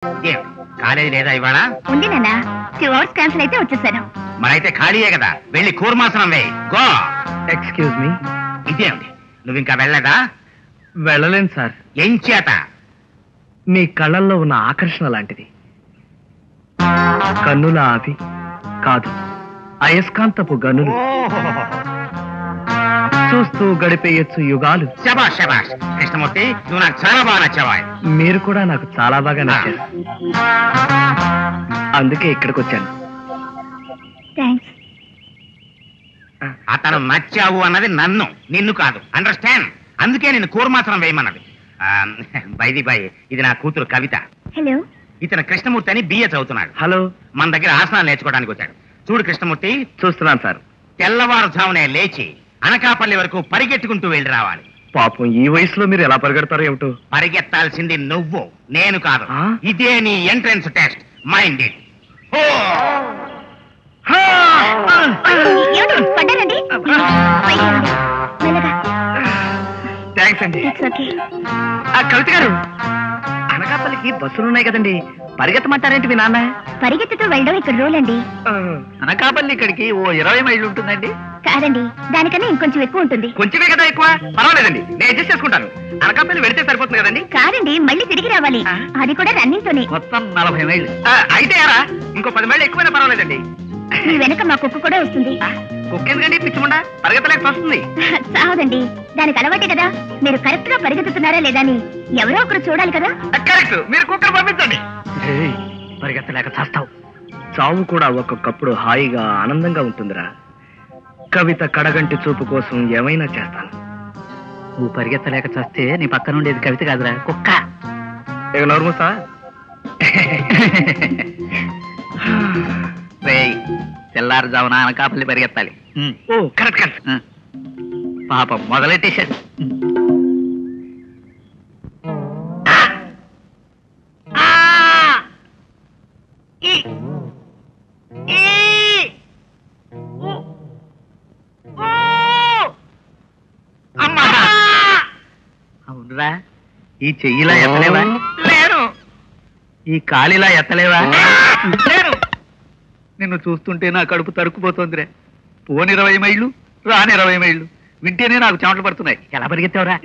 College లేదా ఇవాళ? ఉంది నాన్న, 2 hours క్యాన్సిల్ అయితే వచ్చేసాను. మరైతే ఖాళీయే కదా, వెళ్ళి కూర్మాసనం వేయి. గో. Excuse me. ఇదేమిటి, నువ్వు ఇంకా వెళ్ళదా? వెళ్ళలేను సార్. ఏం చేత? మీ కళ్ళల్లో ఉన్న ఆకర్షణ లాంటిది. కన్నుల ఆవి కాదు, అయస్కాంతపు గనులు. చూస్తూ గడిపేయచ్చు యుగాలు. శబాష్ శబాష్ కృష్ణమూర్తి, నువ్వు నాకు చాలా బాగా నచ్చావా. మీరు కూడా నాకు చాలా బాగా నచ్చారు, అందుకే ఇక్కడికి వచ్చాను. థ్యాంక్స్. అతను నచ్చావు అన్నది నన్ను, నిన్ను కాదు. అండర్స్టాండ్? అందుకే నేను కూర్మాసనం వేయమన్నది. బైది బై, ఇది నా కూతురు కవిత. హలో. ఇతను కృష్ణమూర్తి అని బిఏ చదువుతున్నాడు. హలో. మన దగ్గర ఆసనాలు నేర్చుకోవడానికి వచ్చాడు. చూడు కృష్ణమూర్తి, చూస్తున్నాను సార్. తెల్లవారుజామునే లేచి అనకాపల్లి వరకు పరిగెట్టుకుంటూ వెళ్ళి రావాలి. పాపం ఈ వయసులో మీరు ఎలా పరిగెడతారో ఏమిటో. పరిగెత్తాల్సింది నువ్వు, నేను కాదు. ఆ? ఇదే నీ ఎంట్రన్స్ టెస్ట్. Mind it. పడ్డారండి. థ్యాంక్స్ అండి. కవిత గారు, అనకాపల్లికి బస్సులున్నాయి కదండి, పరిగెత్తమంటారేంటి మీ నాన్న? పరిగెత్తుతూ వెళ్ళడం ఇక్కడ రూల్ అండి. అనకాపల్లి ఇక్కడికి ఓ 20 మైళ్ళు ఉంటుందండి. కాదండి, దానికన్నా ఇంకొంచెం ఎక్కువ ఉంటుంది. కొంచెమే కదా ఎక్కువ, పర్వాలేదండి, నేను అడ్జస్ట్ చేసుకుంటాను. అనకాపల్లి వెళితే సరిపోతుంది కదండి. కాదండి, మళ్ళీ తిరిగి రావాలి, అది కూడా రన్నింగ్ తోనే. మొత్తం 40 మైళ్ళు. అయితే ఇంకో 10 మైళ్ళు ఎక్కువైనా పర్వాలేదండి. ఈ వెనక మా కుక్క కూడా వస్తుంది. కుక్కేందుకండి పిచ్చిముండా, పరిగెత్తలేక వస్తుంది. సావదండి, దానికి అలవాటే కదా. మీరు కరెక్ట్ గా పరిగెత్తుతున్నారా లేదా అని ఎవరో ఒకరు చూడాలి కదా. కరెక్ట్, మీరు కుక్కను పంపించండి. పరిగెత్తలేక చేస్తావు. చావు కూడా ఒక్కొక్కప్పుడు హాయిగా ఆనందంగా ఉంటుందిరా. కవిత కడగంటి చూపు కోసం ఏమైనా చేస్తాను. నువ్వు పరిగెత్తలేక చేస్తే నీ పక్కన ఉండేది కవిత కాదురా, కుక్క. ఇక నోర్మూసా. తెల్లారుజామున అనకాపల్లి పరిగెత్తాలి. ఓ కరెక్ట్ కరెక్ట్. పాపం మొదలెట్టేశాడు. అవునరా, ఈ చెయ్యిలా ఎత్తలేవా? లేరు. ఈ కాలిలా ఎత్తలేవా? లేరు. నిన్ను చూస్తుంటే నా కడుపు తరుక్కుపోతుందిరే. పోని 20 మైళ్ళు, రాని 20 మైళ్ళు వింటేనే నాకు చెమటలు పడుతున్నాయి. ఎలా పరిగెత్తావురా?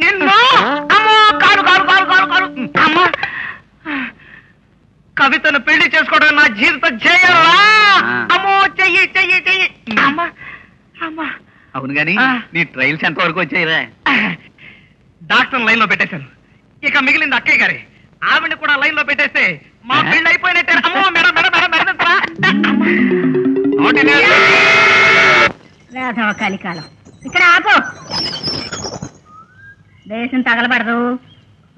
కవితను పెళ్లి చేసుకోవడం నా జీవితం చేయాలా? అమ్మో, చెయ్యి చెయ్యి చెయ్యి. అవును గాని నీ ట్రయల్స్ ఎంత వరకు వచ్చాయిరా? డాక్టర్ లైన్ లో పెట్టేశాను. ఇక మిగిలింది అక్కయ్య గారి. ఆవిడని కూడా లైన్ లో పెట్టేస్తే మా పెళ్లి అయిపోయినట్టే. అమ్మో మేడం మేడం మేడం రాధవ కలికాలం. ఇక్కడ ఆపో, దేశం తగలబడదు.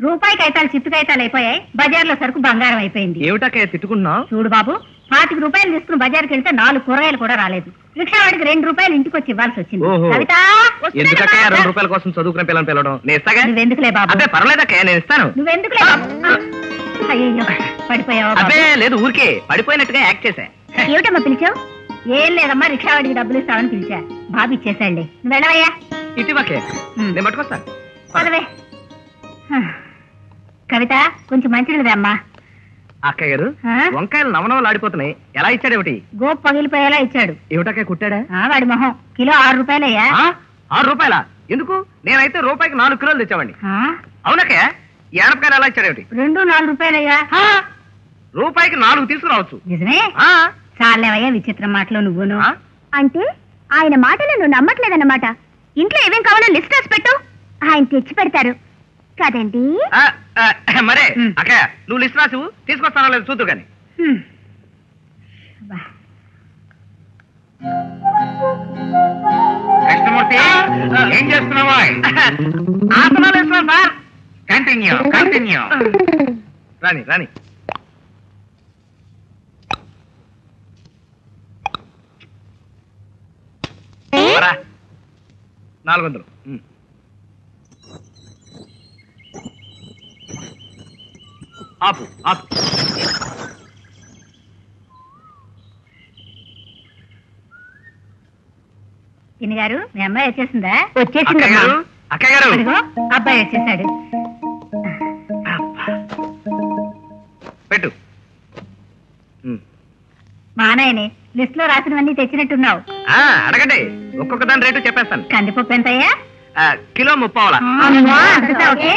రూపాయి కాగితాలు చిత్తు కాగితాలు అయిపోయాయి, బజార్లో సరుకు బంగారం అయిపోయింది. ఏమిటక్కయ్య తిట్టుకుంటున్నావు? చూడు బాబు, 25 రూపాయలు తీసుకుని బజార్కి వెళ్తే 4 కూరగాయలు కూడా రాలేదు. రిక్షా వాడికి 2 రూపాయలు ఇంటికి వచ్చి ఇవ్వాల్సి వచ్చింది. కవిత, ఎందుకక్కయ్య 2 రూపాయల కోసం చదువుకునే పిల్లలు పిలవడం? నేను ఇస్తాగా. నువ్వెందుకులే బాబు. అదే పర్వాలేదక్కయ్య, నేను ఇస్తాను. నువ్వెందుకులే బాబు. అయ్యో, పడిపోయావా? అదే లేదు, ఊరికే పడిపోయినట్టుగా యాక్ట్ చేశా. ఏమిటమ్మా పిలిచావు? ఏం లేదమ్మా, రిక్షా వాడికి డబ్బులు ఇస్తామని పిలిచా. బాబు ఇచ్చేసాడులే, నువ్వు వెళ్ళవయ్యా. ఇటువకే నేను పట్టుకొస్తాను. పదవే. కవిత, కొంచెం మంచిది అమ్మా. అక్కయ్య గారు, వంకాయలు నవనవలు ఆడిపోతున్నాయి. ఎలా ఇచ్చాడేమిటి? గోపు పగిలిపోయేలా ఇచ్చాడు. ఏమిటక్కయ్య కుట్టాడా? వాడి మొహం. కిలో 6 రూపాయలయ్యా. 6 రూపాయలా? ఎందుకు? నేనైతే రూపాయికి 4 కిలోలు తెచ్చామండి. అవునక్కయ్య, ఈ ఆనపకాయలు ఎలా ఇచ్చాడేమిటి? 4 రూపాయలయ్యా. రూపాయికి 4 తీసుకురావచ్చు. నిజమే? చాలేవయ్యా విచిత్రం మాటలు నువ్వును. అంటే ఆయన మాటలు నువ్వు నమ్మట్లేదన్నమాట. ఇంట్లో ఏమేం కావాలో లిస్ట్ రాసి పెట్టు, ఆయన తెచ్చి పెడతారు కదండి. మరే అక్కయ్య, నువ్వు లిస్ట్ రాసు, తీసుకొస్తానో లేదు చూద్దు కానీ. కృష్ణమూర్తి, ఏం చేస్తున్నావా? ఆసనాలు వేస్తున్నాను సార్. Continue continue. రాని రాని. రా. 400. ఆపు ఆపు. చిన్ని గారు, మీ అమ్మాయి వచ్చేసిందా? అక్కయ్య గారు, అక్కయ్య గారు. అబ్బాయి వచ్చేసాడు. పెట్టు. మా నాయనే లిస్ట్ లో రాసినవన్నీ తెచ్చినట్టున్నావు. అడగండి, ఒక్కొక్క దాని రేటు చెప్పేస్తాను. కందిపప్పు ఎంతయ్యా? కిలో 30. ఓకే.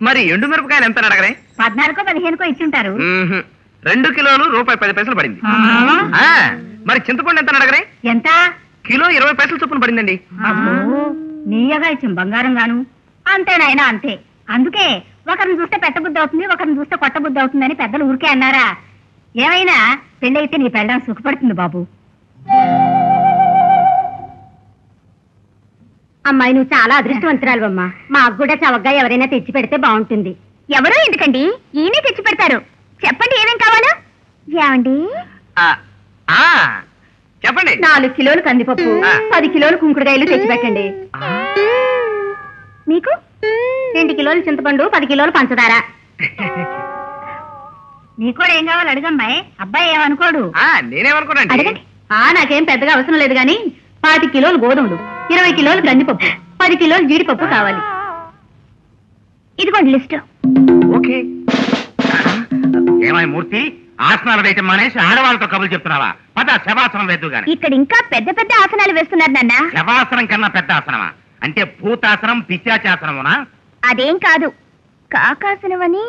మరి ఎండు మిరపకాయలు ఎంత అడగరే? 14-15 ఇచ్చుంటారు. 2 కిలోలు ₹1.10 పడింది. మరి చింతపండు ఎంత అడగరే? ఎంత? కిలో 20 పైసలు చొప్పున పడిందండి. నీయగా ఇచ్చాం బంగారం గాను. అంతేనాయనా అంతే. అందుకే ఒకరిని చూస్తే పెట్టబుద్ధి అవుతుంది, ఒకరిని చూస్తే కొట్టబుద్ధి అవుతుందని పెద్దలు ఊరికే అన్నారా? ఏమైనా పెళ్ళైతే నీ పెళ్ళడం సుఖపడుతుంది బాబు. అమ్మాయి నువ్వు చాలా అదృష్టవంతురాలు. మాకు కూడా చవగ్గా ఎవరైనా తెచ్చి పెడితే బాగుంటుంది. ఎవరో ఎందుకండి, ఈయనే తెచ్చి పెడతారు. చెప్పండి ఏమేం కావాలో. ఏమండి చెప్పండి. 4 కిలోలు కందిపప్పు, 10 కిలోలు కుంకుడుకాయలు తెచ్చి పెట్టండి. మీకు 2 కిలోలు చింతపండు, 10 కిలోలు పంచదార. నీకు కూడా ఏం కావాలి అడగమ్మాయి. అబ్బాయి ఏమనుకోడు. నేనేమనుకోనండి. అడగండి. నాకేం పెద్దగా అవసరం లేదు గాని 10 కిలోలు గోధుమలు, 20 కిలోలు కందిపప్పు, 10 కిలోలు జీడిపప్పు కావాలి. ఇదిగోండి లిస్ట్. ఓకే. ఏమై మూర్తి, ఆసనాలు వేయటం మానేసి ఆడవాళ్ళతో కబులు చెప్తున్నావా? పద శవాసనం వేద్దు గాని. ఇక్కడ ఇంకా పెద్ద పెద్ద ఆసనాలు వేస్తున్నారు నాన్న. శవాసనం కన్నా పెద్ద ఆసనమా? అంటే భూతాసనం, పిశాచాసనమునా? అదేం కాదు, కాకాసనం అని.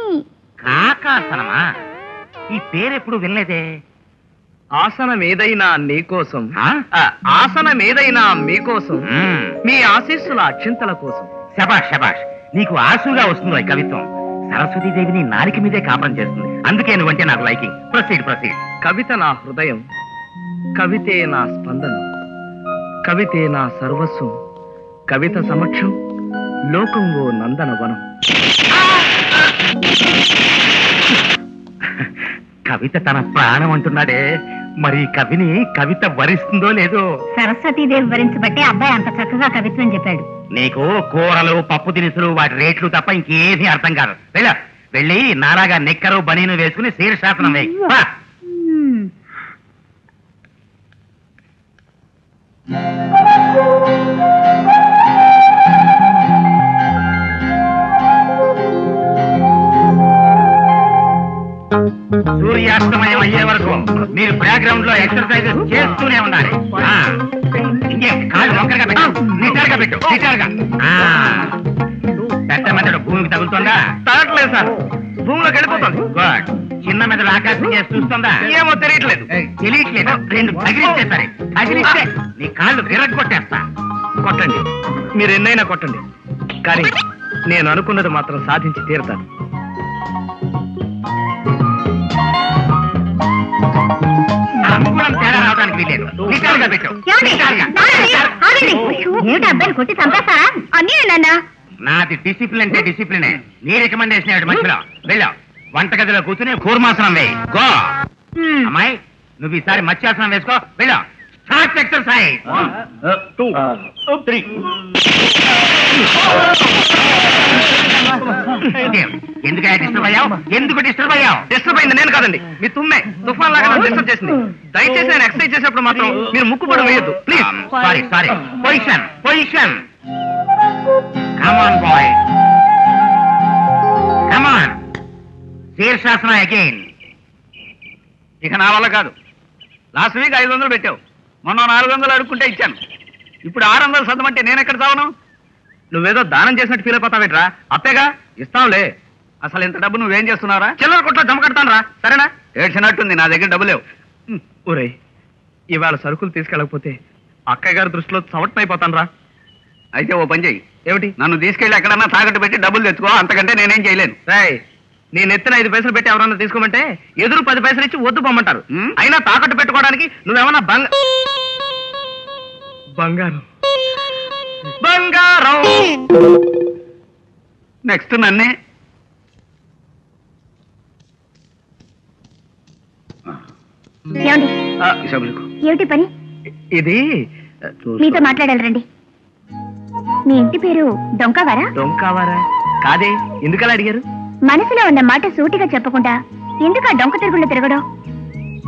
కాకాసనమా? ఈ పేరెప్పుడు వినలేదే. ఆసనం ఏదైనా నీకోసం, ఆసనం ఏదైనా మీకోసం, మీ ఆశీస్సుల అక్షింతల కోసం. శబాష్ శబాష్, నీకు ఆశుగా వస్తుంది ఈ కవిత్వం. సరస్వతీదేవిని నాలిక మీదే కాపురం చేస్తుంది. అందుకే నువ్వంటే నాకు లైకింగ్. Proceed proceed. కవిత నా హృదయం, కవితే నా స్పందనం, కవితే నా సర్వస్వం, కవిత సమక్షం లోకం ఓ నందనవనం. కవిత తన ప్రాణం అంటున్నాడే, మరి కవిని కవిత వరిస్తుందో లేదో. సరస్వతీదేవి వరించబట్టే అబ్బాయి అంత చక్కగా కవిత్వం చెప్పాడు. నీకు కూరలు, పప్పు దినుసులు, వాటి రేట్లు తప్ప ఇంకేమీ అర్థం కాదు. వెళ్ళి నారాగా నిక్కరు బనీను వేసుకుని శీర్షాసనం వేయి. సూర్యాస్తమయం అయ్యే వరకు మీరు బ్యాక్గ్రౌండ్ లో ఎక్సర్సైజ్ చేస్తూనే ఉండాలి. ఇంకే కాళ్ళు మొక్కలుగా పెట్టు, నిటారుగా పెట్టు, నిటారుగా. పెద్ద మెదడు భూమికి తగులుతుందా? తగట్లేదు సార్, భూమిలోకి వెళ్ళిపోతుంది. గుడ్. చిన్న మెదడు ఆకాశం చేసి చూస్తుందా? ఏమో తెలియట్లేదు. తెలియట్లేదు. 2 తగిలిచ్చేసరి, తగిలిస్తే నీ కాళ్ళు విరగొట్టేస్తా. కొట్టండి, మీరు ఎన్నైనా కొట్టండి, కానీ నేను అనుకున్నది మాత్రం సాధించి తీరుతాను. అంగుళం తేడా రావడానికి వీలేదు. నిటారుగా పెట్టు. ఏమిటి అబ్బాయిని కొట్టి చంపేస్తారా? అన్నీ నాన్న. నాది డిసిప్లిన్ అంటే డిసిప్లినే. నీ రికమెండేషన్ ఏమిటి మధ్యలో? వెళ్ళావు వంటగదిలో కూర్చుని కూర్మాసనం వేయి. గో. అమ్మాయి నువ్వు ఈసారి మత్స్యాసనం వేసుకో. వెళ్ళావు. Start exercise. 1 2 3. ఎందుకు డిస్టర్బ్ అయ్యావు? ఎందుకు డిస్టర్బ్ అయ్యావు? డిస్టర్బ్ అయింది నేను కాదండి, మీ తుమ్మే తుఫాన్ లాగా నన్ను డిస్టర్బ్ చేసింది. దయచేసి నేను ఎక్సర్సైజ్ చేసేప్పుడు మాత్రం మీరు ముక్కు కూడా వేయద్దు please. Sorry sorry. Position position. Come on boy, come on. శీర్షాసనం అగైన్. ఇక నా వల్ల కాదు. లాస్ట్ వీక్ 500 పెట్టావు, మొన్న 400 అడుక్కుంటే ఇచ్చాను. ఇప్పుడు 600 సర్దమంటే నేను ఎక్కడ చావను? నువ్వేదో దానం చేసినట్టు ఫీల్ అయిపోతావేట్రా? అప్పేగా ఇస్తాంలే. అసలు ఇంత డబ్బు నువ్వేం చేస్తున్నారా? చిల్లర కొట్లో జమ కడతాను రా, సరేనా? ఏడ్చినట్టుంది, నా దగ్గర డబ్బు లేవు. ఒరే, ఇవాళ సరుకులు తీసుకెళ్ళకపోతే అక్కయ్య గారి దృష్టిలో చవటమైపోతాను రా. అయితే ఓ పని చెయ్యి. ఏమిటి? నన్ను తీసుకెళ్ళి ఎక్కడన్నా తాకట్టు పెట్టి డబ్బులు తెచ్చుకో, అంతకంటే నేనేం చేయలేను. రాయ్, నేను ఎత్తిన 5 పైసలు పెట్టి ఎవరన్నా తీసుకోమంటే ఎదురు 10 పైసలు ఇచ్చి వద్దు పొమ్మంటారు. అయినా తాకట్టు పెట్టుకోవడానికి నువ్వేమన్నా బంగారం బంగారం. నెక్స్ట్ నన్నే. ఏమిటి పని? ఇది మీతో మాట్లాడాలి రండి. మీ ఇంటి పేరు డొంకావారా? డొంకావారా కాదే, ఎందుకలా అడిగారు? మనసులో ఉన్న మాట సూటిగా చెప్పకుండా ఎందుకు ఆ డొంక తిరుగుళ్ళు తిరగడం?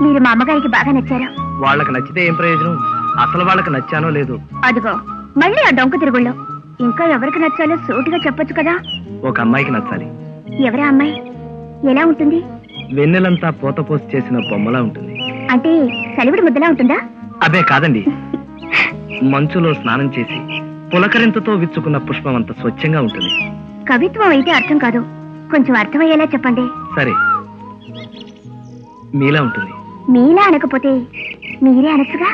మీరు మా అమ్మగారికి బాగా నచ్చారు. వాళ్ళకి నచ్చితే ఏం ప్రయోజనం? అసలు వాళ్ళకి నచ్చానో లేదు. అదిగో మళ్ళీ ఆ డొంక తిరుగుళ్ళు. ఇంకా ఎవరికి నచ్చాలో సూటిగా చెప్పొచ్చు కదా. ఒక అమ్మాయికి నచ్చాలి. ఎవరా అమ్మాయి? ఎలా ఉంటుంది? వెన్నెలంతా పోతపోసి చేసిన బొమ్మలా ఉంటుంది. అంటే సలివిడి ముద్దలా ఉంటుందా? అబే కాదండి, మంచులో స్నానం చేసి పులకరింతతో విచ్చుకున్న పుష్పం అంత స్వచ్ఛంగా ఉంటుంది. కవిత్వం అయితే అర్థం కాదు, కొంచెం అర్థమయ్యేలా చెప్పండి. సరే, మీలా ఉంటుంది. మీలా అనకపోతే మీరే అనొచ్చుగా.